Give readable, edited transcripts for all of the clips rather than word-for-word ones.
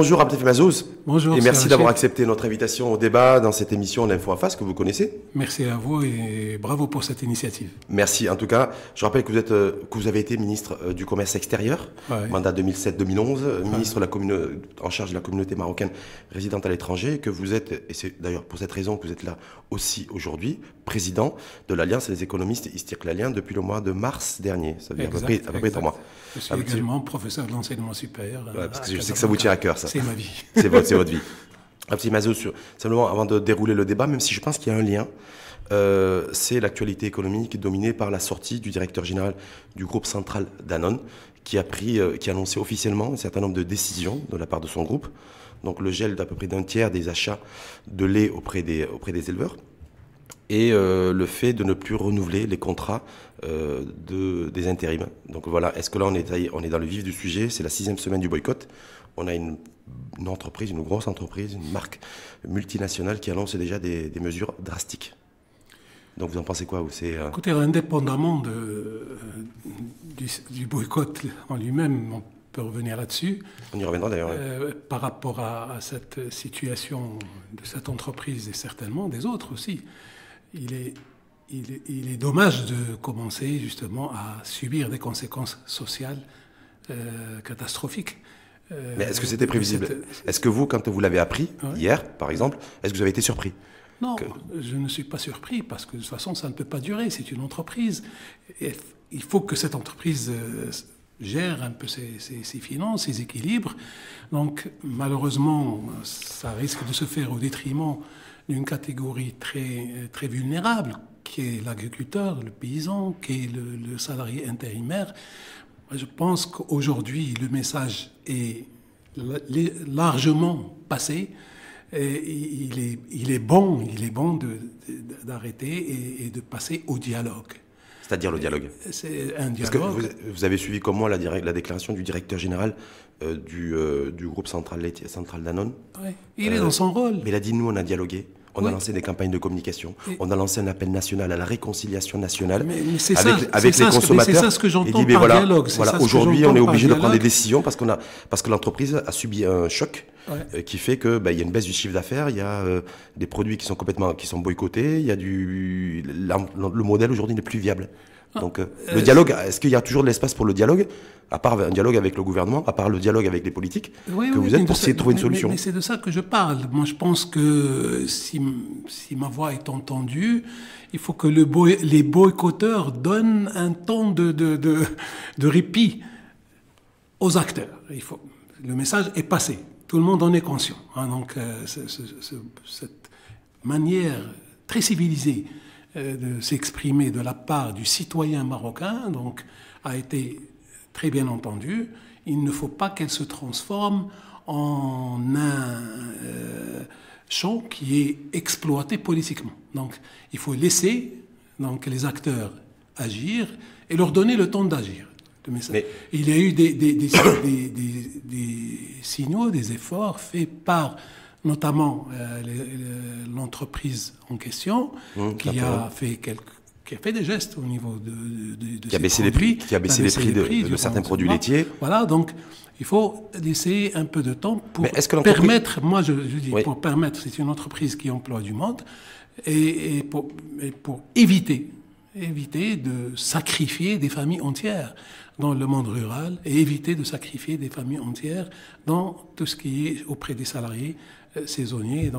bonjour Abdel Mazouz. Bonjour. Et merci d'avoir accepté notre invitation au débat dans cette émission L'Info en face que vous connaissez. Merci à vous et bravo pour cette initiative. Merci en tout cas. Je rappelle que vous avez été ministre du Commerce extérieur, mandat 2007-2011, ministre en charge de la communauté marocaine résidente à l'étranger, que vous êtes, et c'est d'ailleurs pour cette raison que vous êtes là aussi aujourd'hui, président de l'Alliance des économistes istiklaliens depuis le mois de mars dernier. Ça fait à peu près 3 mois. Je suis également professeur de l'enseignement supérieur. Parce que je sais que ça vous tient à cœur, ça. C'est ma vie. C'est votre vie. Abdel Mazouz, simplement avant de dérouler le débat, même si je pense qu'il y a un lien, c'est l'actualité économique dominée par la sortie du directeur général du groupe central Danone, qui a annoncé officiellement un certain nombre de décisions de la part de son groupe. Donc le gel d'à peu près d'un tiers des achats de lait auprès des éleveurs. Et le fait de ne plus renouveler les contrats des intérims. Donc voilà, est-ce que là on est dans le vif du sujet? C'est la 6e semaine du boycott. On a une entreprise, une grosse entreprise, une marque multinationale qui annonce déjà des mesures drastiques. Donc vous en pensez quoi? Écoutez, indépendamment du boycott en lui-même, on peut revenir là-dessus. On y reviendra d'ailleurs. Par rapport à cette situation de cette entreprise et certainement des autres aussi, il est dommage de commencer justement à subir des conséquences sociales catastrophiques. Mais est-ce que c'était prévisible? Est-ce que vous, quand vous l'avez appris, hier par exemple, est-ce que vous avez été surpris? Non, je ne suis pas surpris parce que de toute façon ça ne peut pas durer, c'est une entreprise. Et il faut que cette entreprise gère un peu ses finances, ses équilibres. Donc malheureusement, ça risque de se faire au détriment d'une catégorie très vulnérable, qui est l'agriculteur, le paysan, qui est le salarié intérimaire. Je pense qu'aujourd'hui, le message est largement passé. Et il est bon d'arrêter et de passer au dialogue. C'est-à-dire le dialogue? C'est un dialogue. Parce que vous avez suivi comme moi la déclaration du directeur général du groupe central Danone. Oui, il est dans son rôle. Mais il a dit, nous, on a dialogué. On a lancé des campagnes de communication. On a lancé un appel national à la réconciliation nationale avec les consommateurs. C'est ça ce que j'entends par dialogue. Aujourd'hui, on est obligé de prendre des décisions parce que l'entreprise a subi un choc qui fait que y a une baisse du chiffre d'affaires, il y a des produits qui sont boycottés, il y a le modèle aujourd'hui n'est plus viable. Donc le dialogue, est-ce qu'il y a toujours de l'espace pour le dialogue, à part un dialogue avec le gouvernement, à part le dialogue avec les politiques, que vous êtes pour essayer de trouver une solution? Mais c'est de ça que je parle. Moi, je pense que si ma voix est entendue, il faut que les boycotteurs donnent un temps de répit aux acteurs. Le message est passé. Tout le monde en est conscient. Donc cette manière très civilisée de s'exprimer de la part du citoyen marocain a été très bien entendue. Il ne faut pas qu'elle se transforme en un champ qui est exploité politiquement. Donc il faut laisser les acteurs agir et leur donner le temps d'agir. Il y a eu des signaux, des efforts faits par notamment l'entreprise en question, qui a fait des gestes au niveau de qui a baissé les prix de certains produits laitiers. Voilà, donc il faut laisser un peu de temps pour permettre, moi je dis, pour permettre, c'est une entreprise qui emploie du monde, et pour éviter de sacrifier des familles entières dans le monde rural et éviter de sacrifier des familles entières dans tout ce qui est auprès des salariés saisonniers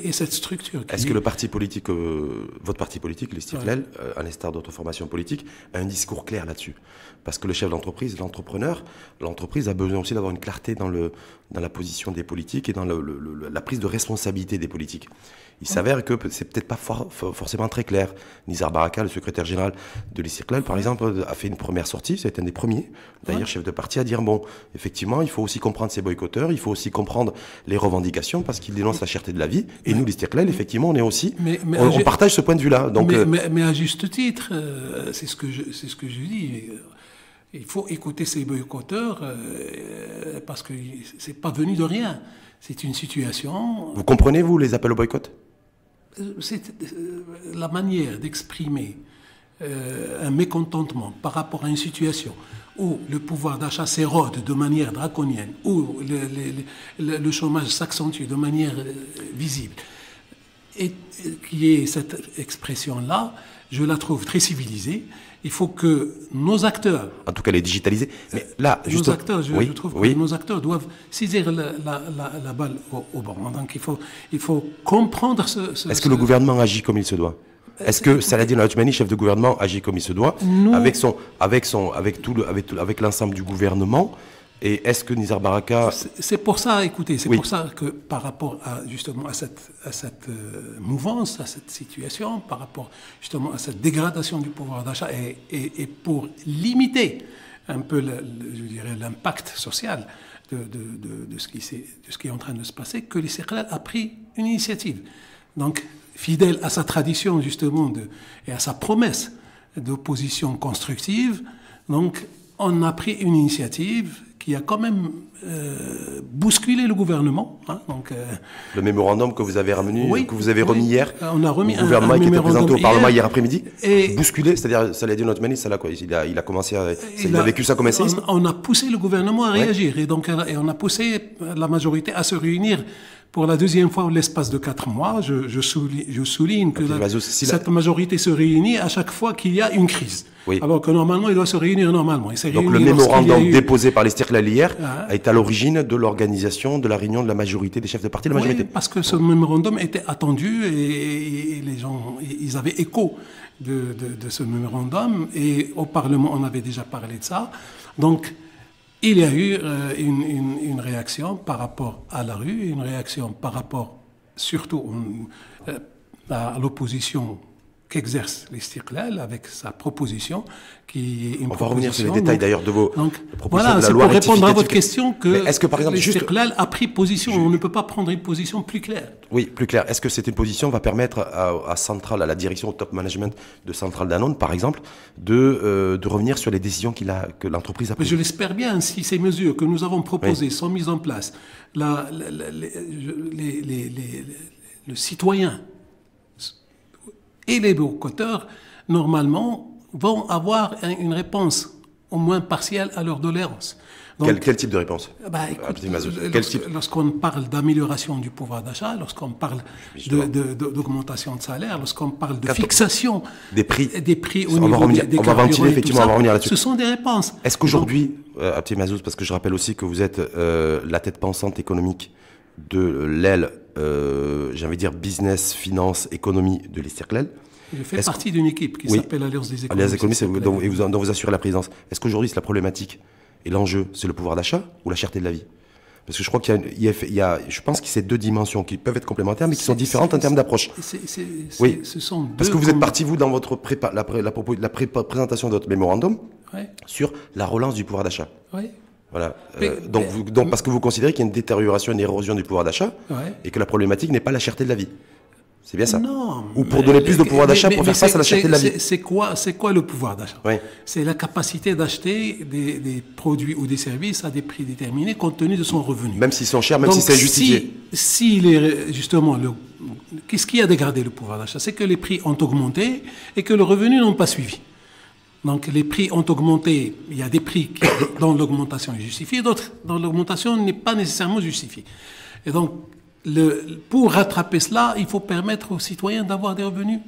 et cette structure. Est-ce que le parti politique, votre parti politique, l'Istiklal, à l'instar d'autres formations politiques, a un discours clair là-dessus? Parce que le chef d'entreprise, l'entreprise a besoin aussi d'avoir une clarté dans la position des politiques et dans la prise de responsabilité des politiques. Il s'avère que c'est peut-être pas forcément très clair. Nizar Baraka, le secrétaire général de l'Istiklal, par exemple, a fait une première sortie, c'est un des premiers, d'ailleurs chef de parti, à dire, bon, effectivement, il faut aussi comprendre ces boycotteurs, il faut aussi comprendre les revendications, parce qu'ils dénoncent la cherté de la vie. Et nous, l'Istiklal, effectivement, on est aussi, on partage ce point de vue-là. Donc, mais à juste titre, c'est ce que je dis. Il faut écouter ces boycotteurs parce que c'est pas venu de rien. C'est une situation. Vous comprenez, vous, les appels au boycott? C'est la manière d'exprimer un mécontentement par rapport à une situation où le pouvoir d'achat s'érode de manière draconienne, où le chômage s'accentue de manière visible, et qui est cette expression-là, je la trouve très civilisée. Il faut que nos acteurs... En tout cas, les digitaliser. Mais là, nos acteurs, je trouve que nos acteurs doivent saisir la balle au bon. Donc il faut comprendre ce... Est-ce que le gouvernement agit comme il se doit? Est-ce que Saladin Al-Othmani, chef de gouvernement, agit comme il se doit, avec l'ensemble du gouvernement? Et est-ce que Nizar Baraka... C'est pour ça, écoutez, c'est pour ça que par rapport justement à cette mouvance, à cette situation, par rapport justement à cette dégradation du pouvoir d'achat, et pour limiter un peu, je dirais, l'impact social de ce qui est en train de se passer, que l'Istiqlal a pris une initiative. Donc, fidèle à sa tradition justement et à sa promesse d'opposition constructive, donc on a pris une initiative qui a quand même bousculé le gouvernement. Le mémorandum que vous avez remis hier, on a remis au gouvernement qui était présenté au Parlement hier après-midi, bousculé, c'est-à-dire Saladin Al-Othmani, il a commencé il a vécu ça comme un séisme. On a poussé le gouvernement à réagir, et on a poussé la majorité à se réunir pour la deuxième fois en l'espace de 4 mois. Je souligne que cette majorité se réunit à chaque fois qu'il y a une crise. Oui. Alors que normalement, il doit se réunir normalement. Donc le mémorandum déposé par l'Istiqlal hier a été à l'origine de l'organisation de la réunion de la majorité des chefs de parti de la majorité. Oui, parce que ce mémorandum était attendu et les gens, ils avaient écho de ce mémorandum, et au Parlement, on avait déjà parlé de ça. Donc, il y a eu une réaction par rapport à la rue, une réaction par rapport surtout à l'opposition qu'exerce l'Istiqlal avec sa proposition qui est une proposition... On va revenir sur les détails d'ailleurs de vos propositions voilà, de la loi rectificative. Voilà, c'est pour répondre à votre question que est-ce que, par exemple, l'Istiqlal a pris position. On ne peut pas prendre une position plus claire. Oui, plus claire. Est-ce que cette position va permettre à la direction, au top management de Centrale Danone, par exemple, de revenir sur les décisions que l'entreprise a prises? Je l'espère bien. Si ces mesures que nous avons proposées sont mises en place, le citoyen et les boycotteurs, normalement, vont avoir une réponse au moins partielle à leur doléance. Quel type de réponse? Lorsqu'on parle d'amélioration du pouvoir d'achat, lorsqu'on parle d'augmentation de salaire, lorsqu'on parle de fixation des prix au niveau des on va ventiler, effectivement, on va revenir là-dessus. Ce sont des réponses. Est-ce qu'aujourd'hui, Abdi Mazouz, parce que je rappelle aussi que vous êtes la tête pensante économique de l'aile, j'ai envie de dire, business, finance, économie de l'Istiqlal. Je fais partie d'une équipe qui s'appelle Alliance des économistes. Dont vous assurez la présidence. Est-ce qu'aujourd'hui, c'est la problématique et l'enjeu, c'est le pouvoir d'achat ou la cherté de la vie? Parce que je crois je pense qu'il y a ces deux dimensions qui peuvent être complémentaires, mais qui sont différentes en termes d'approche. Oui. Ce sont deux. Parce que vous êtes parti, vous, dans votre présentation de votre mémorandum, sur la relance du pouvoir d'achat. Oui. Voilà. Donc, parce que vous considérez qu'il y a une détérioration, une érosion du pouvoir d'achat, et que la problématique n'est pas la cherté de la vie. C'est bien ça? Non. Ou pour donner plus de pouvoir d'achat pour faire face à la cherté de la vie? C'est quoi le pouvoir d'achat? C'est la capacité d'acheter des produits ou des services à des prix déterminés compte tenu de son revenu. Même s'ils sont chers, même si c'est injustifié. Justement, qu'est-ce qui a dégradé le pouvoir d'achat? C'est que les prix ont augmenté et que le revenu n'ont pas suivi. Donc les prix ont augmenté, il y a des prix dont l'augmentation est justifiée, d'autres dont l'augmentation n'est pas nécessairement justifiée. Et donc, pour rattraper cela, il faut permettre aux citoyens d'avoir des revenus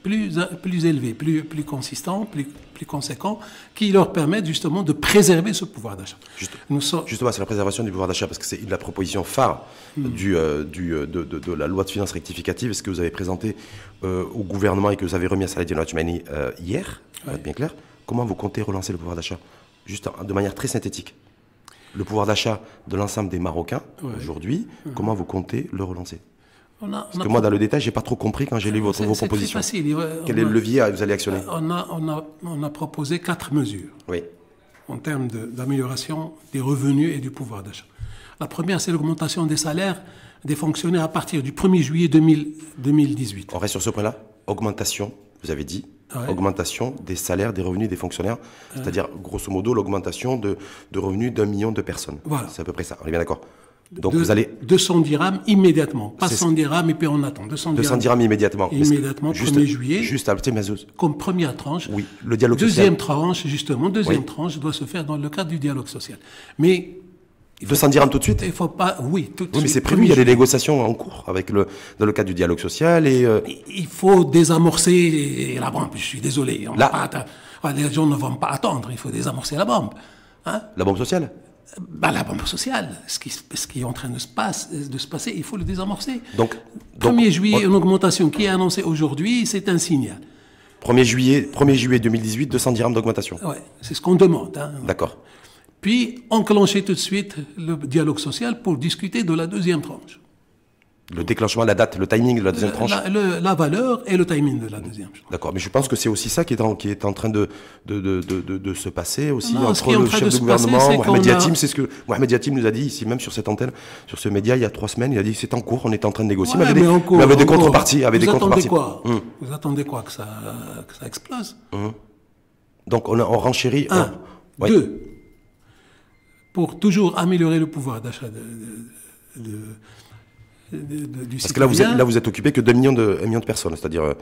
plus élevés, plus consistants, plus conséquents, qui leur permettent justement de préserver ce pouvoir d'achat. Justement, c'est la préservation du pouvoir d'achat, parce que c'est la proposition phare de la loi de finances rectificative, ce que vous avez présenté au gouvernement et que vous avez remis à Saladin Al-Othmani hier, pour être bien clair. Comment vous comptez relancer le pouvoir d'achat? Juste de manière très synthétique. Le pouvoir d'achat de l'ensemble des Marocains, aujourd'hui, comment vous comptez le relancer? Parce que moi, dans le détail, je n'ai pas trop compris quand j'ai lu vos propositions. C'est facile. Quel est le levier que vous allez actionner? On a proposé 4 mesures en termes d'amélioration des revenus et du pouvoir d'achat. La première, c'est l'augmentation des salaires des fonctionnaires à partir du 1er juillet 2018. On reste sur ce point-là. Augmentation, vous avez dit. Augmentation des salaires, des revenus des fonctionnaires, c'est-à-dire grosso modo l'augmentation de revenus d'1 million de personnes. Voilà. C'est à peu près ça, on est bien d'accord. Donc vous allez 200 dirhams immédiatement, pas 100 dirhams et puis on attend. 200 dirhams immédiatement. Immédiatement, 1er juillet. Juste à Mazouz. Comme première tranche. Oui, le dialogue social. Deuxième tranche, justement, tranche doit se faire dans le cadre du dialogue social. Mais 200 dirhams tout de suite. Il faut pas, oui, tout de suite. Mais c'est prévu, il y a des négociations en cours dans le cadre du dialogue social et. Il faut désamorcer la bombe. Je suis désolé. Les gens ne vont pas attendre. Il faut désamorcer la bombe. Hein? La bombe sociale. La bombe sociale, ce qui est en train de se passer, il faut le désamorcer. Donc 1er juillet, une augmentation qui est annoncée aujourd'hui, c'est un signal. 1er juillet 2018, 200 dirhams d'augmentation. Oui, c'est ce qu'on demande. Hein. D'accord. Puis, enclencher tout de suite le dialogue social pour discuter de la deuxième tranche. Le déclenchement, la date, le timing de la deuxième tranche. La valeur et le timing de la deuxième tranche. D'accord, mais je pense que c'est aussi ça qui est en train de se passer aussi entre le chef de gouvernement, Mohamed Yatim. C'est ce que Mohamed Yatim nous a dit ici même sur cette antenne, sur ce média, il y a 3 semaines. Il a dit c'est en cours, on est en train de négocier. Ouais, mais il y avait des contreparties. Quoi Vous attendez quoi que ça explose Donc on renchérit. 2. Pour toujours améliorer le pouvoir d'achat du Parce que là, vous êtes occupé que d'1 million de personnes, c'est-à-dire.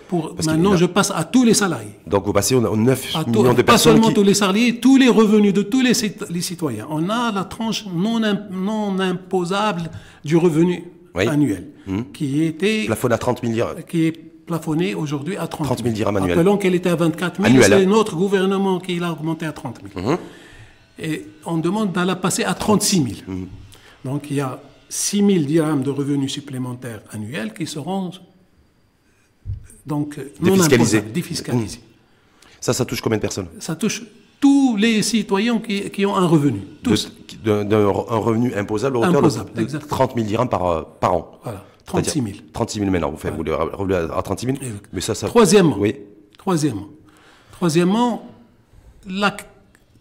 Maintenant, je passe à tous les salariés. Donc vous passez aux 9 millions de personnes. Pas seulement tous les salariés, tous les revenus de tous les citoyens. On a la tranche non imposable du revenu annuel, qui était plafonné à 30 milliards. Qui est plafonné aujourd'hui à 30 000 dirhams annuels. Rappelons qu'elle était à 24 000. C'est notre gouvernement qui l'a augmenté à 30 000. Et on demande de la passer à 36 000. Donc il y a 6 000 dirhams de revenus supplémentaires annuels qui seront donc défiscalisés. Ça touche combien de personnes? Ça touche tous les citoyens qui ont un revenu. Tous. Un revenu imposable à hauteur de 30 000 dirhams par an. Voilà, 36 000. 36 000 maintenant, vous le revenu à 36 000. Mais ça... Troisièmement,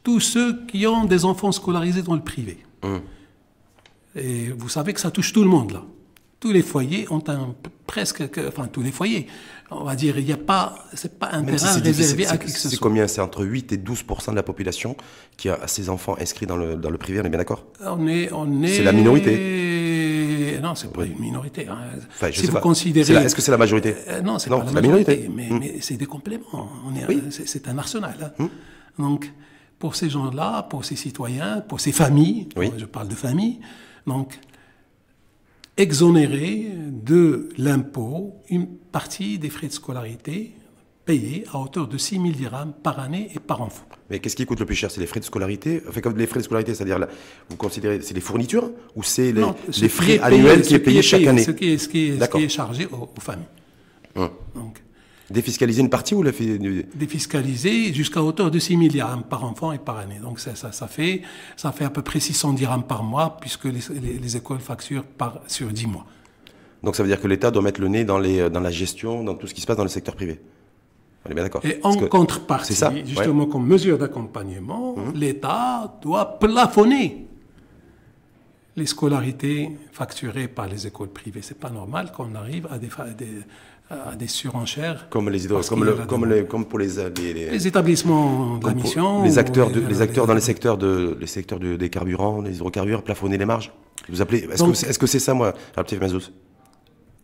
tous ceux qui ont des enfants scolarisés dans le privé. Et vous savez que ça touche tout le monde, là. Tous les foyers ont tous les foyers, on va dire, c'est pas un terrain réservé à qui que ce soit. C'est combien? C'est entre 8 et 12% de la population qui a ses enfants inscrits dans le privé, on est bien d'accord? C'est la minorité? Non, c'est pas une minorité. Hein. Enfin, si vous considérez... Est-ce que c'est la majorité? Non, c'est pas la majorité. Mais c'est des compléments. C'est un arsenal. Hein. Donc, pour ces gens-là, pour ces citoyens, pour ces familles, je parle de famille, donc exonérer de l'impôt une partie des frais de scolarité payés à hauteur de 6 000 dirhams par année et par enfant. Mais qu'est-ce qui coûte le plus cher? C'est les frais de scolarité? Enfin, comme les frais de scolarité, c'est-à-dire, vous considérez, c'est les fournitures ou c'est les frais annuels qui est payé chaque année? Ce qui est chargé aux familles. Donc, défiscaliser une partie ou la défiscaliser jusqu'à hauteur de 6 000 dirhams par enfant et par année. Donc ça fait à peu près 600 dirhams par mois puisque les écoles facturent sur 10 mois. Donc ça veut dire que l'État doit mettre le nez dans la gestion, dans tout ce qui se passe dans le secteur privé. On est bien d'accord. Et en contrepartie, justement comme mesure d'accompagnement, l'État doit plafonner les scolarités facturées par les écoles privées. C'est pas normal qu'on arrive à des surenchères. Comme pour les établissements de la mission. Les acteurs dans les secteurs des carburants, des hydrocarbures, plafonner les marges. Vous appelez. Est-ce que c'est ça, moi, Raptif Mazouz?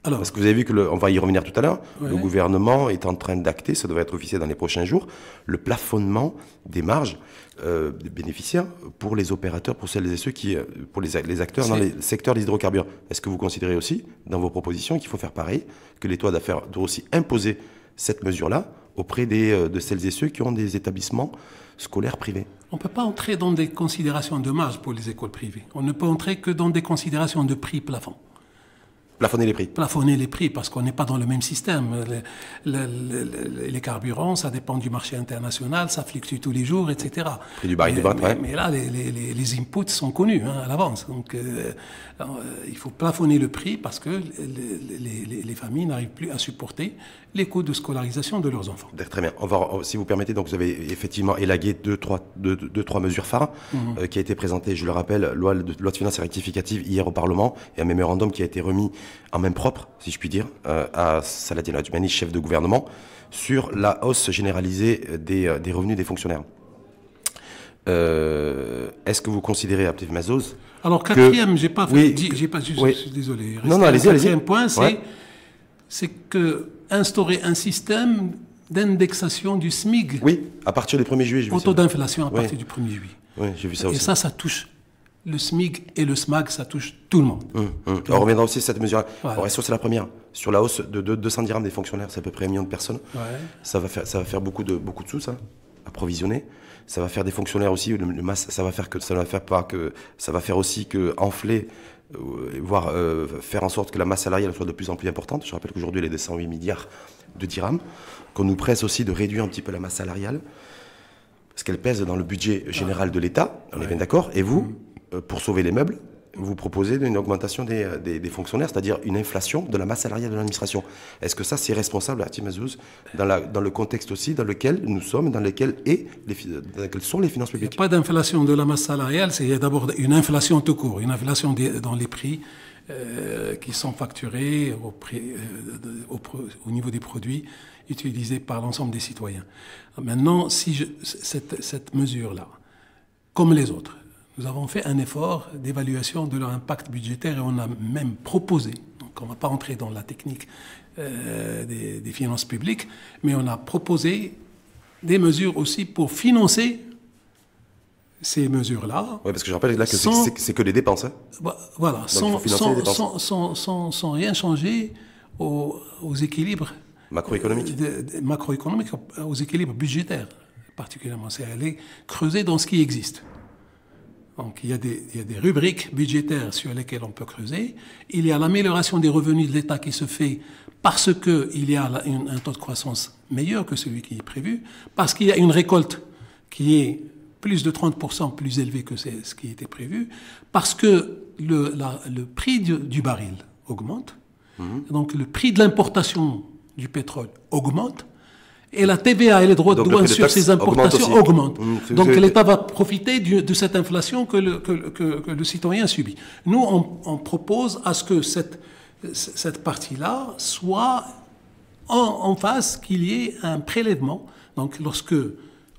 Alors, parce que vous avez vu on va y revenir tout à l'heure, le gouvernement est en train d'acter, ça devrait être officiel dans les prochains jours, le plafonnement des marges des bénéficiaires pour les opérateurs, pour celles et ceux pour les acteurs dans les secteurs des hydrocarbures. Est-ce que vous considérez aussi, dans vos propositions, qu'il faut faire pareil, que l'État doit aussi imposer cette mesure-là auprès de celles et ceux qui ont des établissements scolaires privés? On ne peut pas entrer dans des considérations de marge pour les écoles privées. On ne peut entrer que dans des considérations de prix plafond. Plafonner les prix. Plafonner les prix, parce qu'on n'est pas dans le même système. Les carburants, ça dépend du marché international, ça fluctue tous les jours, etc. Prix du baril de vente, mais là, les inputs sont connus à l'avance. Donc, il faut plafonner le prix parce que les familles n'arrivent plus à supporter les coûts de scolarisation de leurs enfants. Très bien. Si vous permettez, donc vous avez effectivement élagué deux, trois mesures phares qui a été présentées, je le rappelle, loi de finances rectificative hier au Parlement et un mémorandum qui a été remis en main propre, si je puis dire, à Saladin Adjumani, chef de gouvernement, sur la hausse généralisée des revenus des fonctionnaires. Est-ce que vous considérez, Abdel Mazouz, Alors, quatrième, j'ai pas fait, oui, je suis désolé. Non, allez-y, quatrième point, Ouais. c'est que instaurer un système d'indexation du SMIC Oui, à partir du 1er juillet, j'ai vu au ça. taux d'inflation à Oui. partir du 1er juillet. Oui, j'ai vu ça Et aussi. ça touche le SMIC et le SMAG, ça touche tout le monde. On reviendra aussi à cette mesure. Voilà. On reste sur la première. Sur la hausse de 200 dirhams des fonctionnaires, c'est à peu près 1 million de personnes. Ouais. Ça va faire beaucoup de sous, ça, à provisionner. Ça va faire des fonctionnaires aussi. Ça va faire aussi que enfler, voire faire en sorte que la masse salariale soit de plus en plus importante. Je rappelle qu'aujourd'hui, elle est de 108 milliards de dirhams. Qu'on nous presse aussi de réduire un petit peu la masse salariale, parce qu'elle pèse dans le budget général de l'État. On est bien d'accord. Et vous, pour sauver les meubles, vous proposez une augmentation des fonctionnaires, c'est-à-dire une inflation de la masse salariale de l'administration. Est-ce que ça, c'est responsable, Abdel Mazouz, dans le contexte aussi dans lequel nous sommes, dans lequel sont les finances Il n'y a publiques? pas d'inflation de la masse salariale, c'est d'abord une inflation tout court, une inflation dans les prix qui sont facturés au niveau des produits utilisés par l'ensemble des citoyens. Maintenant, cette mesure-là, comme les autres, nous avons fait un effort d'évaluation de leur impact budgétaire et on a même proposé, donc on ne va pas entrer dans la technique des finances publiques, mais on a proposé des mesures aussi pour financer ces mesures-là. Oui, parce que je rappelle là que c'est que les dépenses. Hein. Voilà, sans rien changer aux équilibres Macroéconomiques. macroéconomiques, aux équilibres budgétaires particulièrement. C'est aller creuser dans ce qui existe. Donc il y a des rubriques budgétaires sur lesquelles on peut creuser. Il y a l'amélioration des revenus de l'État qui se fait parce qu'il y a un taux de croissance meilleur que celui qui est prévu, parce qu'il y a une récolte qui est plus de 30% plus élevé que ce qui était prévu, parce que le prix du baril augmente, donc le prix de l'importation du pétrole augmente, et la TVA et les droits de douane sur ces importations augmentent. Donc l'État va profiter de cette inflation que le citoyen subit. Nous, on propose à ce que cette partie-là soit en face, qu'il y ait un prélèvement. Donc lorsque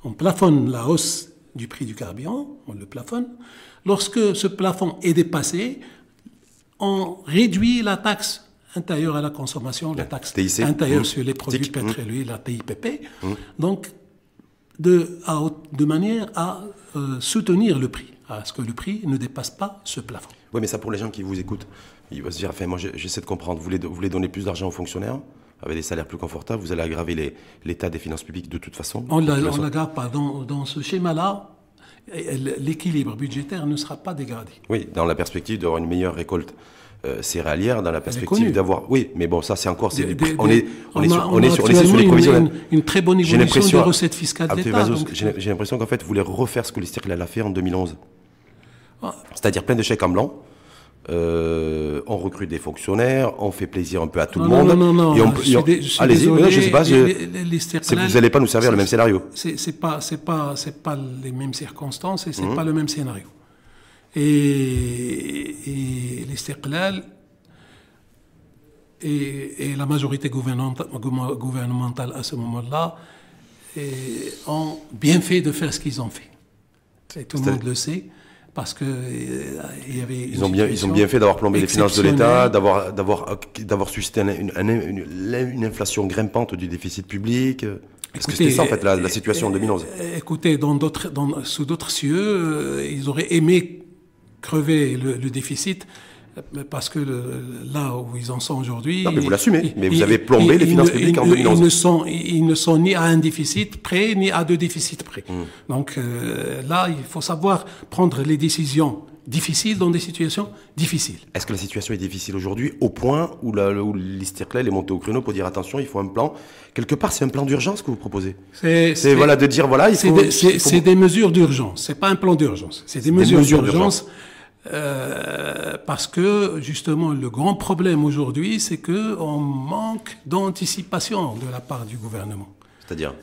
on plafonne la hausse du prix du carburant, on le plafonne. Lorsque ce plafond est dépassé, on réduit la taxe intérieure à la consommation, la taxe TIC. intérieure sur les produits pétroliers, la TIPP, donc de manière à soutenir le prix, à ce que le prix ne dépasse pas ce plafond. Oui, mais ça, pour les gens qui vous écoutent, ils vont se dire, enfin, moi j'essaie de comprendre, vous voulez donner plus d'argent aux fonctionnaires, avec des salaires plus confortables, vous allez aggraver l'état des finances publiques de toute façon. On ne l'aggrave pas. Dans ce schéma-là, l'équilibre budgétaire ne sera pas dégradé. Oui, dans la perspective d'avoir une meilleure récolte céréalière, dans la perspective d'avoir... Oui, mais bon, ça c'est encore... On est sur les prévisionnels. Une très bonne évolution des recettes fiscales d'État. J'ai l'impression qu'en fait, vous voulez refaire ce que l'Istiqlal a fait en 2011. C'est-à-dire plein de chèques en blanc. On recrute des fonctionnaires, on fait plaisir un peu à tout le monde. Non. Allez-y, je sais pas. Vous n'allez pas nous servir le même scénario. C'est pas les mêmes circonstances et c'est pas le même scénario. Et l'Istiqlal et la majorité gouvernementale à ce moment-là ont bien fait de faire ce qu'ils ont fait. Et tout le monde le sait. Parce que il y avait ils ont bien fait d'avoir plombé les finances de l'État, d'avoir suscité une inflation grimpante du déficit public. Parce que c'était ça en fait la situation en 2011. Écoutez, sous d'autres cieux, ils auraient aimé crever le déficit. Parce que là où ils en sont aujourd'hui... Non, mais vous l'assumez. Mais vous avez plombé les finances publiques en 2011. Ils ne sont ni à un déficit près, ni à deux déficits près. Donc là, il faut savoir prendre les décisions difficiles dans des situations difficiles. Est-ce que la situation est difficile aujourd'hui au point où l'Istiqlal est monté au créneau pour dire attention, il faut un plan. Quelque part, c'est un plan d'urgence que vous proposez. C'est de dire voilà, il faut... C'est des mesures d'urgence. C'est pas un plan d'urgence. C'est des mesures d'urgence. Parce que justement le grand problème aujourd'hui, c'est qu'on manque d'anticipation de la part du gouvernement. C'est-à-dire?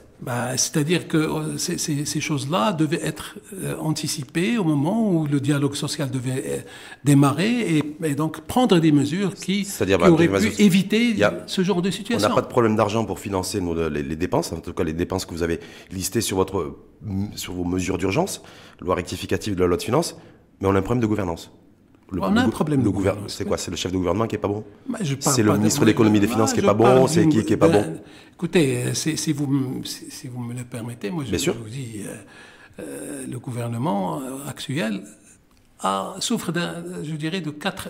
C'est-à-dire que ces choses-là devaient être anticipées au moment où le dialogue social devait démarrer et donc prendre des mesures qui auraient pu éviter ce genre de situation. On n'a pas de problème d'argent pour financer les dépenses, en tout cas les dépenses que vous avez listées sur vos mesures d'urgence, loi rectificative de la loi de finances, mais on a un problème de gouvernance. On a un problème de gouvernance. C'est quoi? C'est le chef de gouvernement qui n'est pas bon? C'est le ministre de l'économie et des finances qui n'est pas bon? C'est qui n'est pas bon? Écoutez, si vous me le permettez, moi je vous dis, le gouvernement actuel souffre je dirais de quatre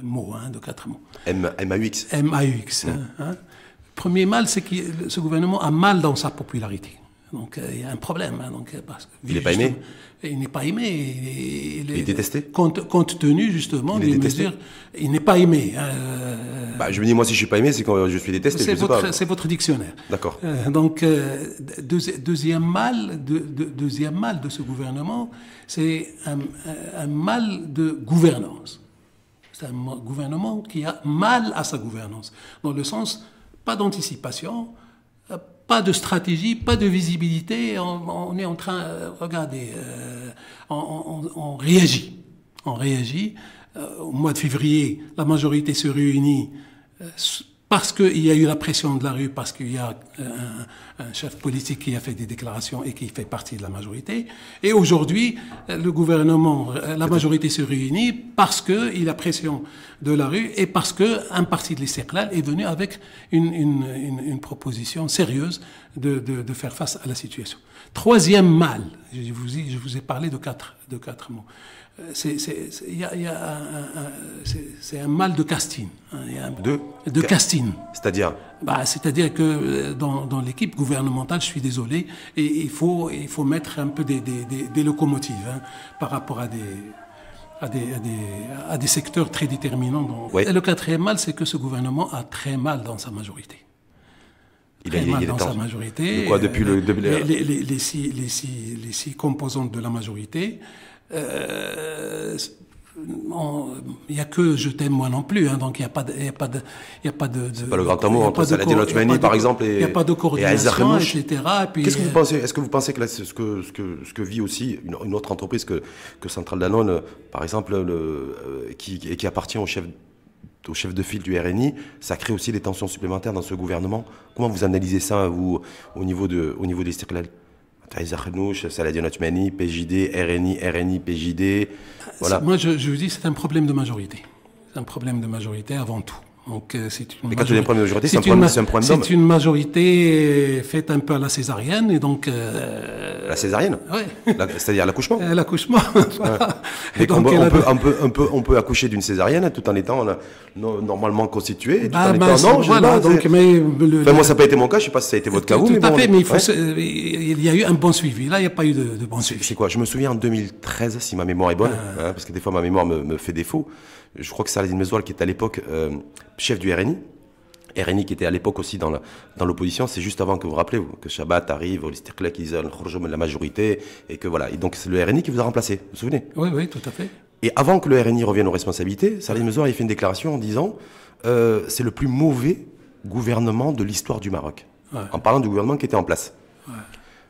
mots. MAUX. MAUX. Premier mal, c'est que ce gouvernement a mal dans sa popularité. Donc il y a un problème. Parce que, il n'est pas aimé? Il n'est pas aimé. Il est détesté? Compte tenu justement des mesures, il n'est pas aimé. Je me dis, moi si je ne suis pas aimé, c'est quand je suis détesté. C'est votre dictionnaire. D'accord. Deuxième mal de ce gouvernement, c'est un mal de gouvernance. C'est un gouvernement qui a mal à sa gouvernance. Dans le sens, pas d'anticipation, pas de stratégie, pas de visibilité. On est en train, regardez, on réagit. On réagit. Au mois de février, la majorité se réunit parce qu'il y a eu la pression de la rue, parce qu'il y a un chef politique qui a fait des déclarations et qui fait partie de la majorité. Et aujourd'hui, le gouvernement, la majorité se réunit parce qu'il y a la pression de la rue et parce qu'un parti de l'Istiqlal est venu avec une proposition sérieuse de faire face à la situation. Troisième mal, je vous ai parlé de quatre mots. C'est un mal de castine. De castine. C'est-à-dire? C'est-à-dire que dans l'équipe gouvernementale, je suis désolé, et il faut mettre un peu des locomotives par rapport à des secteurs très déterminants. Et le quatrième mal, c'est que ce gouvernement a très mal dans sa majorité. Il est dans sa majorité. Quoi, depuis les six composantes de la majorité. Il n'y a que je t'aime moi non plus, donc il n'y a pas de c'est pas le grand amour entre Saladin Othmani par exemple et il n'y a pas de coordination, etc. Qu'est-ce que vous pensez? Est-ce que vous pensez que là, ce que vit aussi une autre entreprise que Centrale Danone, par exemple, qui appartient au chef de file du RNI, ça crée aussi des tensions supplémentaires dans ce gouvernement? Comment vous analysez ça, vous, au niveau des Istiqlal? Saladin Othmani, PJD, RNI, PJD. Voilà. Moi, je vous dis, c'est un problème de majorité. C'est un problème de majorité avant tout. Donc, mais quand tu dis un problème de majorité, c'est un problème d'homme. C'est une majorité faite un peu à la césarienne, et donc... La césarienne? Oui. C'est-à-dire l'accouchement? L'accouchement, voilà. Et donc, on peut accoucher d'une césarienne tout en étant normalement constitué. Moi, ça n'a pas été mon cas, je ne sais pas si ça a été votre cas. Tout à fait, mais il y a eu un bon suivi. Là, il n'y a pas eu de bon suivi. C'est quoi? Je me souviens en 2013, si ma mémoire est bonne, parce que des fois ma mémoire me fait défaut. Je crois que Saladin Mezoual, qui était à l'époque chef du RNI qui était à l'époque aussi dans l'opposition, c'est juste avant que vous vous rappelez, que Chabat arrive, l'Istiqlal qui disait la majorité, et que voilà. Et donc c'est le RNI qui vous a remplacé, vous vous souvenez? Oui, tout à fait. Et avant que le RNI revienne aux responsabilités, Saladin Mezoual a fait une déclaration en disant c'est le plus mauvais gouvernement de l'histoire du Maroc. Ouais. En parlant du gouvernement qui était en place. Ouais.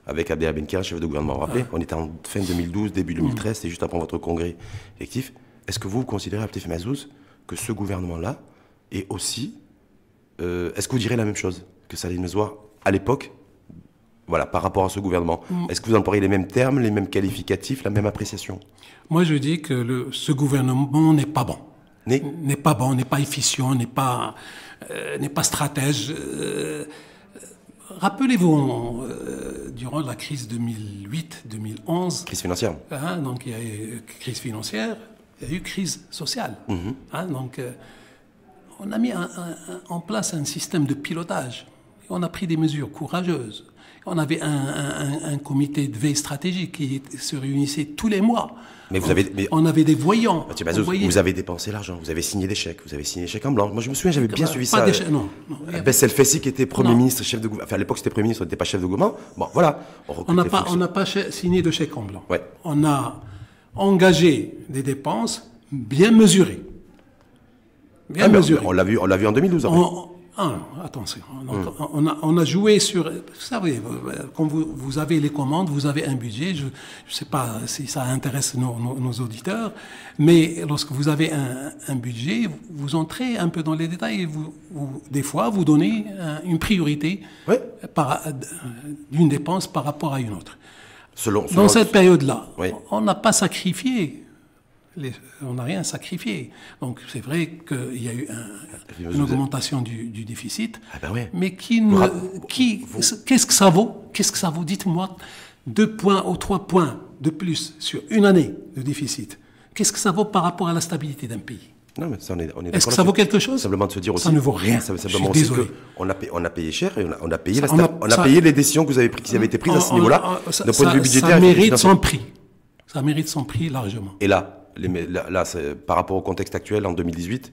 Avec Abdellah Benkia, chef de gouvernement, vous vous rappelez? On était en fin 2012, début 2013, c'est juste après votre congrès électif. Est-ce que vous considérez, Abdel Mazouz, que ce gouvernement-là est aussi... est-ce que vous direz la même chose que Saladin Mezouar à l'époque, voilà, par rapport à ce gouvernement? Est-ce que vous employez les mêmes termes, les mêmes qualificatifs, la même appréciation? Moi, je dis que ce gouvernement n'est pas bon. N'est pas bon, n'est pas efficient, n'est pas stratège. Rappelez-vous, durant la crise 2008-2011... Crise financière. Donc il y a eu crise financière, il y a eu crise sociale. Donc on a mis en place un système de pilotage. On a pris des mesures courageuses. On avait un comité de veille stratégique qui se réunissait tous les mois. Mais on avait des voyants. Vous avez dépensé l'argent, vous avez signé des chèques, en blanc. Moi, je me souviens, j'avais bien suivi ça. Non. Bessel Fessi, qui était Premier ministre, chef de gouvernement. Enfin, à l'époque, c'était Premier ministre, on n'était pas chef de gouvernement. Bon, voilà. On n'a pas signé de chèque en blanc. Ouais. On a engagé des dépenses bien mesurées. On l'a vu en 2012. Ah non, attention. Donc, on a joué sur... Vous savez, quand vous avez les commandes, vous avez un budget. Je ne sais pas si ça intéresse nos auditeurs, mais lorsque vous avez un budget, vous entrez un peu dans les détails et des fois, vous donnez une priorité d'une dépense par rapport à une autre. Dans cette période-là, on n'a pas sacrifié. On n'a rien sacrifié. Donc c'est vrai qu'il y a eu une augmentation du déficit, mais qu'est-ce que ça vaut? Qu'est-ce que ça vaut? Dites-moi, 2 points ou 3 points de plus sur une année de déficit. Qu'est-ce que ça vaut par rapport à la stabilité d'un pays? Non, mais ça, on est Est-ce que ça vaut quelque chose? Simplement de se dire aussi. Ça ne vaut rien. Simplement aussi qu'on a payé cher et on a payé les décisions que vous avez prises, qui avaient été prises à ce niveau-là, d'un point de vue budgétaire. Ça mérite son prix. Ça mérite son prix largement. Et là, par rapport au contexte actuel, en 2018,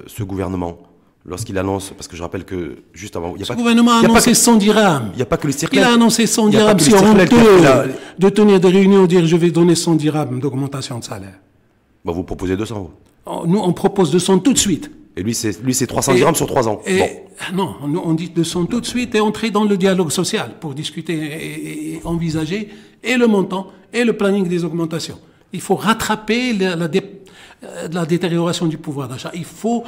ce gouvernement, lorsqu'il annonce, parce que je rappelle que juste avant... Ce gouvernement a annoncé 100 dirhams. Il n'y a pas que le circuit. Il a annoncé 100 dirhams. C'est honteux de tenir des réunions, dire je vais donner 100 dirhams d'augmentation de salaire. Bah, vous proposez 200, vous. Nous, on propose 200 tout de suite. Et lui, c'est 300 dirhams sur 3 ans. Non, nous, on dit 200 tout de suite et entrer dans le dialogue social pour discuter et envisager et le montant et le planning des augmentations. Il faut rattraper la détérioration du pouvoir d'achat. Il faut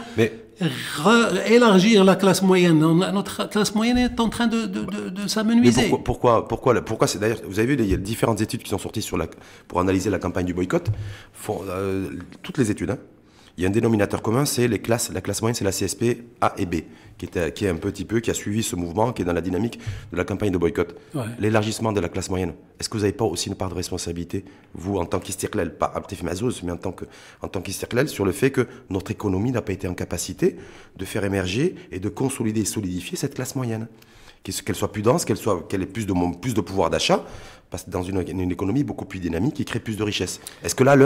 élargir la classe moyenne. Notre classe moyenne est en train de s'amenuiser. Pourquoi c'est d'ailleurs, vous avez vu, il y a différentes études qui sont sorties pour analyser la campagne du boycott. Toutes les études, hein. Il y a un dénominateur commun, c'est la classe moyenne, c'est la CSP A et B, qui est un petit peu, qui a suivi ce mouvement, qui est dans la dynamique de la campagne de boycott. L'élargissement de la classe moyenne, est-ce que vous n'avez pas aussi une part de responsabilité, vous, en tant qu'Istiqlal, pas Abdef Mazouz, mais en tant qu'Istiqlal, sur le fait que notre économie n'a pas été en capacité de faire émerger et de consolider et solidifier cette classe moyenne? Qu'elle soit plus dense, qu'elle ait plus de pouvoir d'achat, parce que dans une économie beaucoup plus dynamique qui crée plus de richesse. Est-ce que là,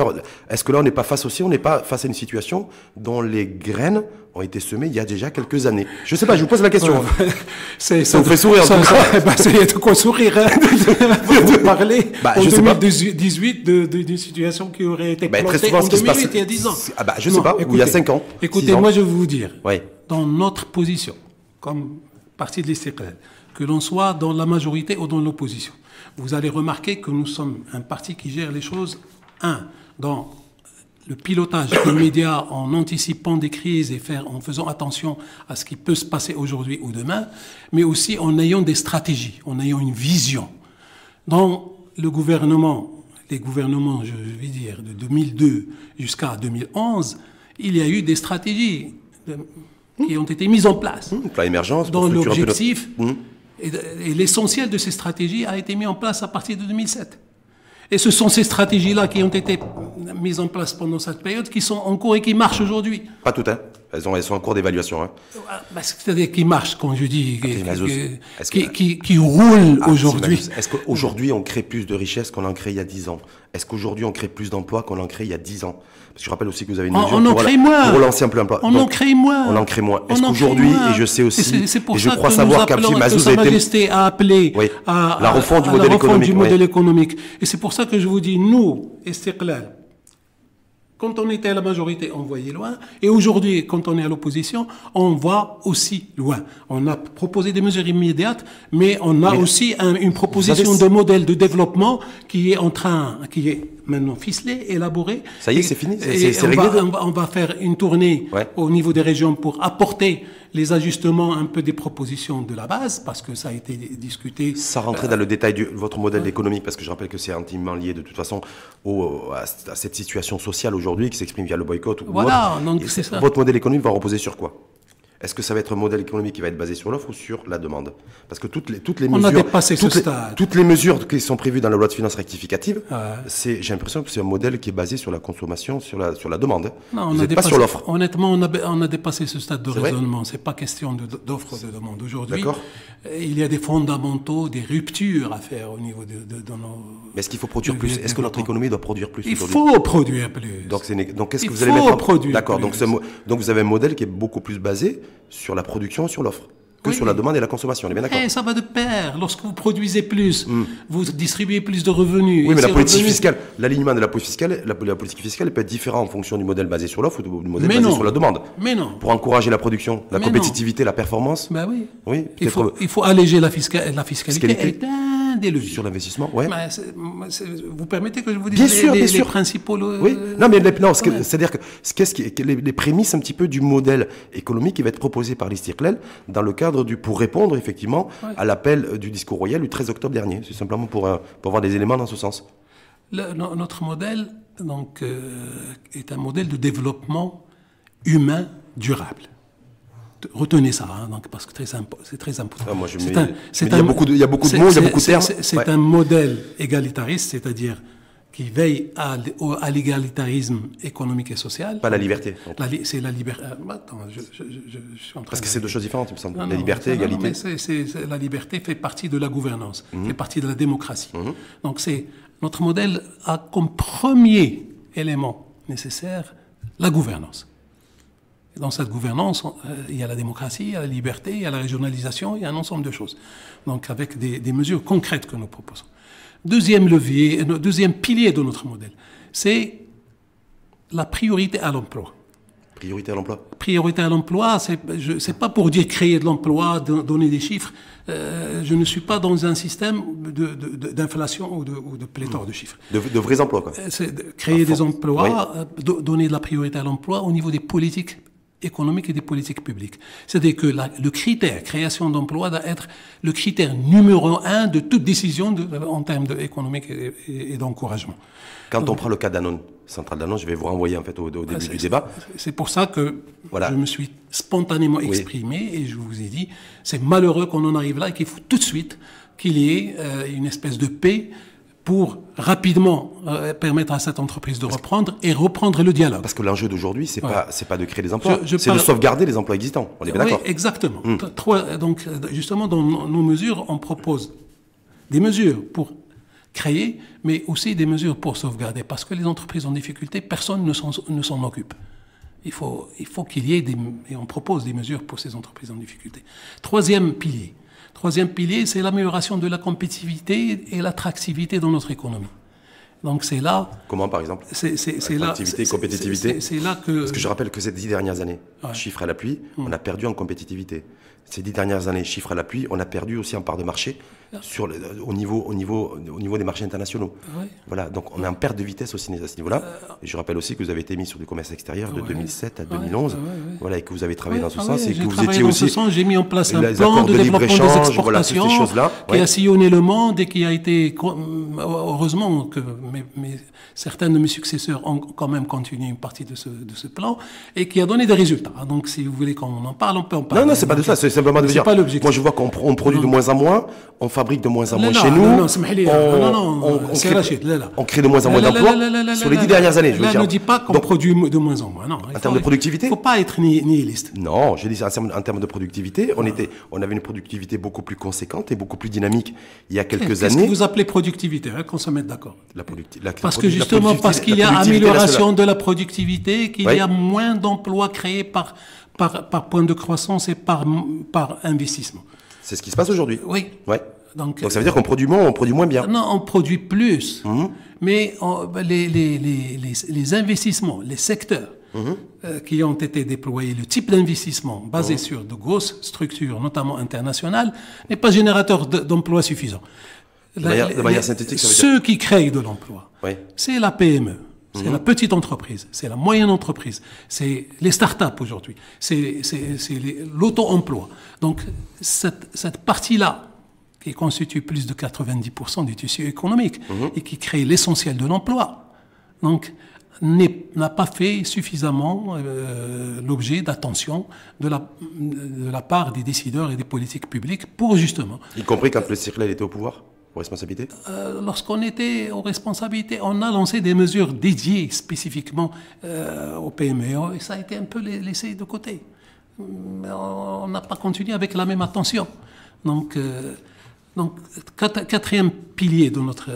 on n'est pas face à une situation dont les graines ont été semées il y a déjà quelques années? Je ne sais pas, je vous pose la question. Ça vous fait sourire, en tout cas. Il y a de quoi sourire, hein, de parler en 2018 d'une situation qui aurait été plantée en 2008, il y a 10 ans. Je ne sais pas, ou il y a 5 ans. Écoutez, moi je vais vous dire, dans notre position, comme parti de l'Istiqlal, que l'on soit dans la majorité ou dans l'opposition, vous allez remarquer que nous sommes un parti qui gère les choses, dans le pilotage immédiat, en anticipant des crises et en faisant attention à ce qui peut se passer aujourd'hui ou demain, mais aussi en ayant des stratégies, en ayant une vision. Dans les gouvernements, je vais dire, de 2002 jusqu'à 2011, il y a eu des stratégies qui ont été mises en place. Plan émergence, dans l'objectif. Et l'essentiel de ces stratégies a été mis en place à partir de 2007. Et ce sont ces stratégies-là qui ont été mises en place pendant cette période qui sont en cours et qui marchent aujourd'hui. Pas toutes, hein. Elles sont en cours d'évaluation. Hein. C'est-à-dire qui marchent, quand je dis, qui roulent aujourd'hui. Est-ce qu'aujourd'hui, on crée plus de richesses qu'on en crée il y a 10 ans? Est-ce qu'aujourd'hui, on crée plus d'emplois qu'on en crée il y a 10 ans? Parce que je rappelle aussi que vous avez une mesure pour relancer un peu l'emploi. On en crée moins. On en crée moins. Est-ce qu'aujourd'hui, et je sais aussi, et je crois savoir qu'Abdel Mazouz Sa Majesté a appelé à la refonte du modèle économique. Et c'est pour ça que je vous dis, nous, Istiqlal, quand on était à la majorité, on voyait loin. Et aujourd'hui, quand on est à l'opposition, on voit aussi loin. On a proposé des mesures immédiates, mais on a aussi une proposition de modèle de développement qui est maintenant ficelé, élaboré. Ça y est, c'est fini. C'est réglé. On va faire une tournée au niveau des régions pour apporter les ajustements un peu des propositions de la base, parce que ça a été discuté. Sans rentrer dans le détail de votre modèle économique, parce que je rappelle que c'est intimement lié de toute façon à cette situation sociale aujourd'hui qui s'exprime via le boycott. Voilà, donc c'est ça. Votre modèle économique va reposer sur quoi? Est-ce que ça va être un modèle économique qui va être basé sur l'offre ou sur la demande? Parce que toutes les mesures... On a dépassé ce stade. Toutes les mesures qui sont prévues dans la loi de finances rectificative, j'ai l'impression que c'est un modèle qui est basé sur la consommation, sur la demande. Non, vous n'êtes pas sur l'offre. Honnêtement, on a dépassé ce stade de raisonnement. C'est pas question d'offre ou de demande. Aujourd'hui, il y a des fondamentaux, des ruptures à faire au niveau de nos... Mais est-ce qu'il faut produire plus? Est-ce que notre économie doit produire plus? Il faut produire plus. Donc qu'est-ce que vous allez mettre en... produire D'accord, donc vous avez un modèle qui est beaucoup plus basé sur la production, sur l'offre. que sur la demande et la consommation. On est bien d'accord. Ça va de pair. Lorsque vous produisez plus, vous distribuez plus de revenus. Oui, mais la politique fiscale, l'alignement de la politique fiscale peut être différent en fonction du modèle basé sur l'offre ou du modèle basé sur la demande. Mais non. Pour encourager la production, la compétitivité, la performance. Ben oui. Oui. Il faut alléger la fiscalité. Est un des leviers. Sur l'investissement, ouais. Vous permettez que je vous dise les principaux... Oui. Non, mais c'est-à-dire que les prémices un petit peu du modèle économique qui va être proposé par l'Istiqlal dans le cadre pour répondre effectivement à l'appel du discours royal du 13 octobre dernier. C'est simplement pour avoir des éléments dans ce sens. Notre modèle donc, est un modèle de développement humain durable. Retenez ça, donc, parce que c'est très important. Il y a beaucoup de mots, il y a beaucoup de termes. C'est un modèle égalitariste, c'est-à-dire qui veille à l'égalitarisme économique et social. Pas la liberté. C'est la liberté. Attends, je suis en train Parce que c'est deux choses différentes, il me semble. La liberté, égalité. La liberté fait partie de la gouvernance, fait partie de la démocratie. Donc notre modèle a comme premier élément nécessaire la gouvernance. Et dans cette gouvernance, il y a la démocratie, il y a la liberté, il y a la régionalisation, il y a un ensemble de choses. Donc avec des mesures concrètes que nous proposons. Deuxième levier, deuxième pilier de notre modèle, c'est la priorité à l'emploi. Priorité à l'emploi. Priorité à l'emploi, c'est pas pour dire créer de l'emploi, donner des chiffres. Je ne suis pas dans un système d'inflation ou de pléthore de chiffres. De vrais emplois, quoi. C'est créer des emplois, donner de la priorité à l'emploi au niveau des politiques économiques et des politiques publiques. C'est-à-dire que le critère création d'emplois doit être le critère numéro 1 de toute décision en termes économiques et d'encouragement. Quand on prend le cas Danone, Centrale Danone, je vais vous renvoyer en fait au début du débat. C'est pour ça que je me suis spontanément exprimé et je vous ai dit, c'est malheureux qu'on en arrive là et qu'il faut tout de suite qu'il y ait une espèce de paix pour rapidement permettre à cette entreprise de reprendre le dialogue. Parce que l'enjeu d'aujourd'hui, c'est pas de créer des emplois, c'est de sauvegarder les emplois existants. On est bien d'accord. Oui, exactement. Donc, justement, dans nos mesures, on propose des mesures pour créer, mais aussi des mesures pour sauvegarder. Parce que les entreprises en difficulté, personne ne s'en occupe. Il faut qu'il y ait et on propose des mesures pour ces entreprises en difficulté. Troisième pilier, c'est l'amélioration de la compétitivité et l'attractivité dans notre économie. Donc c'est là... Comment par exemple? Attractivité, compétitivité. C'est là que... Parce que je rappelle que ces 10 dernières années, chiffres à l'appui, on a perdu en compétitivité. Ces 10 dernières années, chiffres à l'appui, on a perdu aussi en part de marché au niveau des marchés internationaux. Voilà, donc on est en perte de vitesse aussi à ce niveau-là. Et je rappelle aussi que vous avez été mis sur du commerce extérieur de 2007 à 2011, voilà, et que vous avez travaillé dans ce sens et que vous étiez aussi... J'ai mis en place un plan de développement des exportations qui a sillonné le monde et qui a été... Heureusement que certains de mes successeurs ont quand même continué une partie de ce plan et qui a donné des résultats. Donc si vous voulez qu'on en parle, on peut en parler. Non, c'est pas de ça, c'est simplement de dire... Moi je vois qu'on produit de moins en moins, on fabrique de moins en moins chez nous. On crée de moins en moins d'emplois sur les 10 dernières années. Je ne dis pas qu'on produit de moins en moins. Non. En termes de productivité? Il ne faut pas être nihiliste. Non, je dis ça en termes de productivité. On avait une productivité beaucoup plus conséquente et beaucoup plus dynamique il y a quelques années. Qu'est-ce que vous appelez productivité, qu'on se mette d'accord? Parce que justement, parce qu'il y a amélioration de la productivité, qu'il y a moins d'emplois créés par point de croissance et par investissement. C'est ce qui se passe aujourd'hui. Oui. Ouais. Donc ça veut dire qu'on produit moins bien. Non, on produit plus. Mais les investissements, les secteurs qui ont été déployés, le type d'investissement basé sur de grosses structures, notamment internationales, n'est pas générateur d'emplois suffisants. De manière synthétique, ça veut dire... Ceux qui créent de l'emploi, c'est la PME. C'est la petite entreprise, c'est la moyenne entreprise, c'est les start-up aujourd'hui, c'est l'auto-emploi. Donc cette partie-là, qui constitue plus de 90% du tissu économique et qui crée l'essentiel de l'emploi, donc n'a pas fait suffisamment l'objet d'attention de la part des décideurs et des politiques publiques pour justement... Y compris quand le Istiqlal était au pouvoir? Aux responsabilités? Lorsqu'on était aux responsabilités, on a lancé des mesures dédiées spécifiquement aux PME et ça a été un peu laissé de côté. On n'a pas continué avec la même attention. Donc quatrième pilier de notre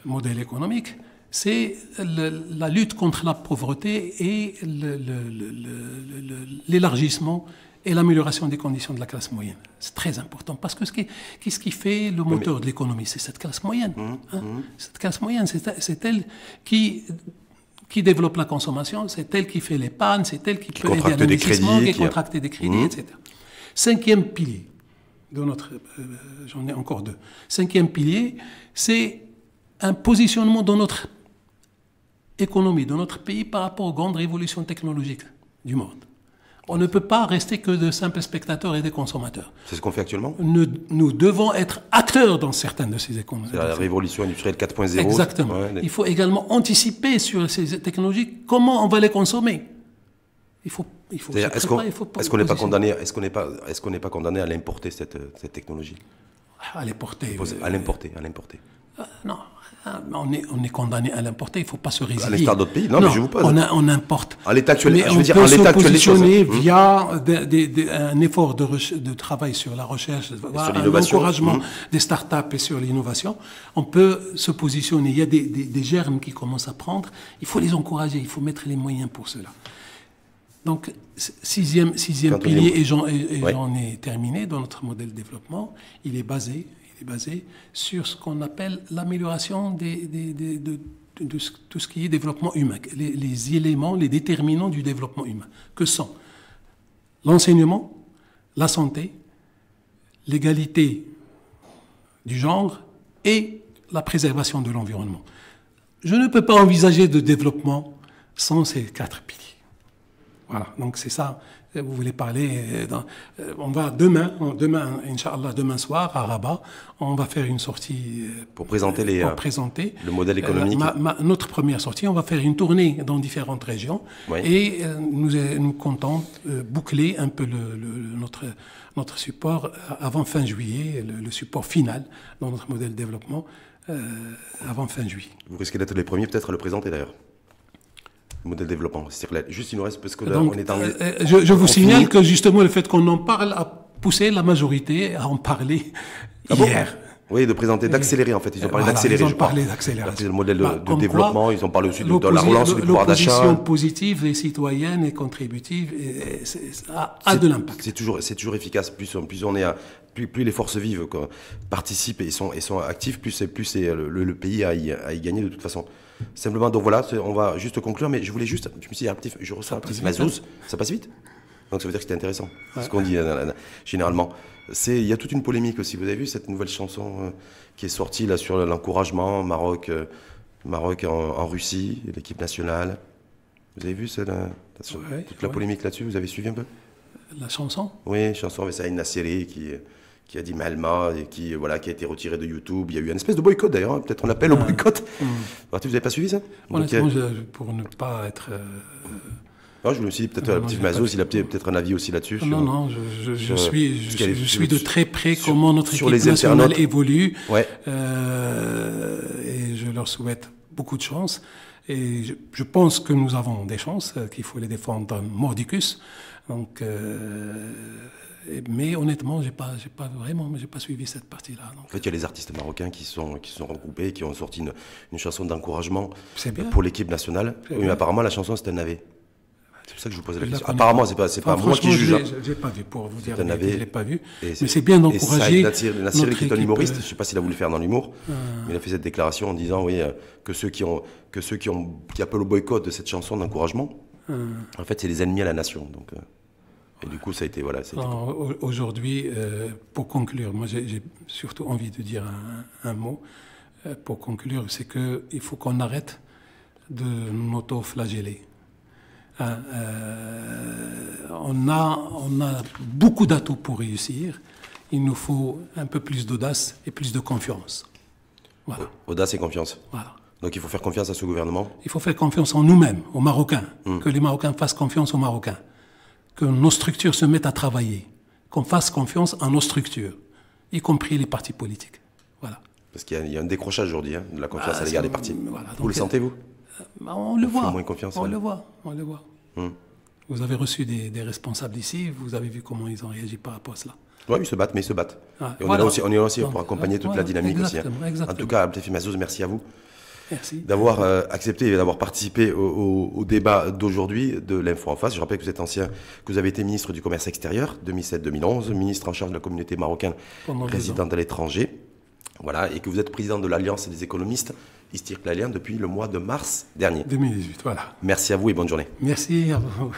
modèle économique, c'est la lutte contre la pauvreté et l'élargissement et l'amélioration des conditions de la classe moyenne. C'est très important parce que qu'est-ce qui fait le moteur de l'économie? C'est cette classe moyenne. Cette classe moyenne, c'est elle qui développe la consommation, c'est elle qui fait l'épargne, c'est elle qui peut aider à l'investissement, qui contracte des crédits, etc. Cinquième pilier de notre... j'en ai encore deux. Cinquième pilier, c'est un positionnement dans notre économie, dans notre pays par rapport aux grandes révolutions technologiques du monde. On ne peut pas rester que de simples spectateurs et des consommateurs. C'est ce qu'on fait actuellement. Nous devons être acteurs dans certaines de ces économies. C'est la révolution industrielle 4.0. Exactement. Il faut également anticiper sur ces technologies, comment on va les consommer. Il faut est-ce qu'on n'est pas condamné, est-ce qu'on n'est pas condamné à l'importer cette technologie? À l'importer. À l'importer. Non. On est condamné à l'importer, il ne faut pas se résigner. À l'instar d'autres pays. Non, mais je vous pose. On importe. À l'état actuel, mais je veux dire, on à peut l'état se actuel positionner via un effort de travail sur la recherche, un encouragement des startups et sur l'innovation. On peut se positionner. Il y a des germes qui commencent à prendre. Il faut les encourager, il faut mettre les moyens pour cela. Donc, sixième pilier, et j'en ai terminé dans notre modèle de développement, il est basé sur ce qu'on appelle l'amélioration de tout ce qui est développement humain, les éléments, les déterminants du développement humain, que sont l'enseignement, la santé, l'égalité du genre et la préservation de l'environnement. Je ne peux pas envisager de développement sans ces 4 piliers. Voilà, donc c'est ça. Vous voulez parler, on va demain, Inch'Allah, demain soir, à Rabat, on va faire une sortie pour présenter le modèle économique. Notre première sortie, on va faire une tournée dans différentes régions et nous comptons boucler un peu notre support avant fin juillet, le support final dans notre modèle de développement avant fin juillet. Vous risquez d'être les premiers peut-être à le présenter d'ailleurs. Modèle de développement. Juste, il nous reste parce que là, on est en... Je vous signale que justement le fait qu'on en parle a poussé la majorité à en parler hier. Oui, de présenter, d'accélérer en fait. Ils ont parlé d'accélérer, je crois. Ils ont parlé d'accélération. Le modèle de développement, ils ont parlé aussi de la relance du pouvoir d'achat. L'opposition positive et citoyenne et contributive a de l'impact. C'est toujours efficace. Plus les forces vives participent et sont actives, plus le pays à y gagner de toute façon. Simplement, donc voilà, on va juste conclure, mais je voulais juste, je me suis dit, je ressens un petit mazous, ça passe vite. Donc ça veut dire que c'était intéressant, ce qu'on dit généralement. Il y a toute une polémique aussi, vous avez vu cette nouvelle chanson qui est sortie là sur l'encouragement, Maroc en Russie, l'équipe nationale. Vous avez vu toute la polémique là-dessus, vous avez suivi un peu? La chanson? Oui, chanson avec Saïd Nasseri qui a dit Malma et qui a été retiré de YouTube. Il y a eu une espèce de boycott d'ailleurs, hein. Peut-être on appelle au boycott. Vous n'avez pas suivi ça? Honnêtement, pour ne pas être... je me suis dit peut-être le petit Mazos, il a peut-être un avis aussi là-dessus. Non, je suis de très près comment notre équipe nationale évolue. Ouais. Et je leur souhaite beaucoup de chance. Et je pense que nous avons des chances, qu'il faut les défendre mordicus. Donc... mais honnêtement, j'ai pas suivi cette partie-là. En fait, il y a les artistes marocains qui sont regroupés, qui ont sorti une chanson d'encouragement pour l'équipe nationale. Mais apparemment, la chanson, c'est un navet. C'est pour ça que je vous pose la question. Apparemment, c'est pas moi qui juge. J'ai pas vu, pour vous dire, je l'ai pas vu. Mais c'est bien d'encourager. Nasseri, qui est un humoriste, je ne sais pas s'il a voulu faire dans l'humour, mais il a fait cette déclaration en disant que ceux qui appellent au boycott de cette chanson d'encouragement, en fait, c'est les ennemis à la nation. Donc. Et du coup, ça a été, aujourd'hui, pour conclure, moi j'ai surtout envie de dire un mot. Pour conclure, c'est qu'il faut qu'on arrête de m'auto-flageller. On a beaucoup d'atouts pour réussir. Il nous faut un peu plus d'audace et plus de confiance. Voilà. Audace et confiance. Voilà. Donc il faut faire confiance à ce gouvernement. Il faut faire confiance en nous-mêmes, aux Marocains. Que les Marocains fassent confiance aux Marocains. Que nos structures se mettent à travailler, qu'on fasse confiance à nos structures, y compris les partis politiques. Voilà. Parce qu'il y a un décrochage aujourd'hui de la confiance à l'égard des partis. Voilà, vous le sentez, vous? On le voit. Moins confiance, on le voit. Vous avez reçu des responsables ici, vous avez vu comment ils ont réagi par rapport à cela. Oui, ils se battent, mais ils se battent. Et on est là aussi pour accompagner toute la dynamique aussi. En tout cas, Abdelfi Mazzouz, merci à vous. Merci. D'avoir accepté et d'avoir participé au débat d'aujourd'hui de l'Info en face. Je rappelle que vous avez été ministre du Commerce extérieur 2007-2011, ministre en charge de la communauté marocaine résidente à l'étranger. Voilà, et que vous êtes président de l'Alliance des économistes Istirklalien depuis le mois de mars dernier. 2018, voilà. Merci à vous et bonne journée. Merci à vous.